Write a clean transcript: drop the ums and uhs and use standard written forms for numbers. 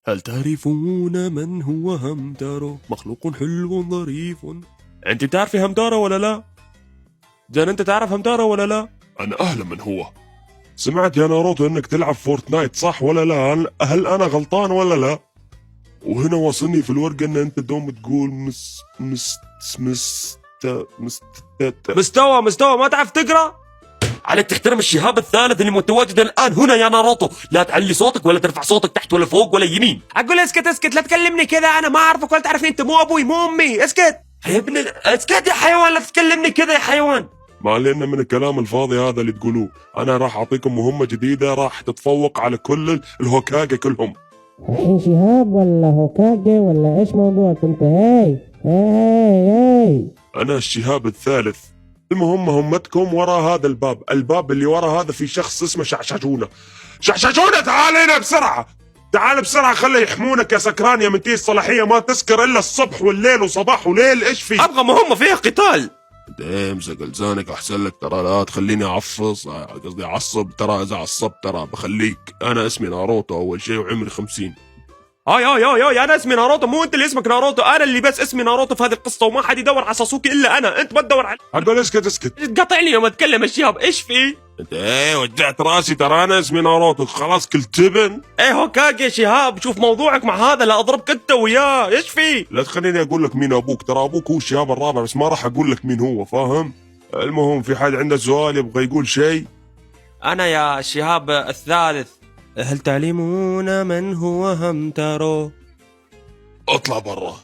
هل تعرفون من هو همتارو؟ مخلوق حلو ظريف. انت بتعرفي همتارو ولا لا؟ زين انت تعرف همتارو ولا لا؟ أنا أعلم من هو. سمعت يا ناروتو إنك تلعب فورتنايت صح ولا لا؟ هل أنا غلطان ولا لا؟ وهنا واصلني في الورقة إن أنت دوم تقول مستوى ما تعرف تقرا؟ عليك تحترم الشهاب الثالث اللي متواجد الآن هنا يا ناروتو. لا تعلي صوتك ولا ترفع صوتك تحت ولا فوق ولا يمين. أقول اسكت لا تكلمني كذا، أنا ما أعرفك ولا تعرفني، أنت مو أبوي مو أمي. اسكت يا ابن اسكت يا حيوان، لا تكلمني كذا يا حيوان. ما علينا من الكلام الفاضي هذا اللي تقولوه. أنا راح أعطيكم مهمة جديدة راح تتفوق على كل الهوكاجي كلهم. الحين شهاب ولا هوكاجي ولا ايش موضوعك انت؟ هاي أنا الشهاب الثالث. المهم مهمتكم ورا هذا الباب اللي ورا هذا في شخص اسمه شعشعونة. تعال هنا بسرعة، تعال بسرعة، خلي يحمونك يا سكران يا منتهي الصلاحية، ما تسكر إلا الصبح والليل وصباح وليل. إيش في؟ أبغى مهمة فيها قتال. امسك لسانك احسن لك، ترى لا تخليني اعفص، قصدي اعصب، ترى اذا عصبت ترى بخليك. انا اسمي ناروتو اول شيء وعمري 50. هاي انا اسمي ناروتو، مو انت اللي اسمك ناروتو، انا اللي بس اسمي ناروتو في هذه القصه، وما حد يدور على ساسوكي الا انا. انت ما تدور على اقول اسكت. تقاطعني لما اتكلم الشهاب. ايش في؟ انت وجعت راسي، ترى انا اسمي ناروتو خلاص كل تبن. هوكاجي يا شهاب، شوف موضوعك مع هذا لا اضربك انت وياه. ايش في؟ لا تخليني اقول لك مين ابوك، ترى ابوك هو الشهاب الرابع، بس ما راح اقول لك مين هو، فاهم؟ المهم في حد عنده سؤال يبغى يقول شيء؟ انا يا شهاب الثالث. هل تعلمون من هو همتارو؟ اطلع برا.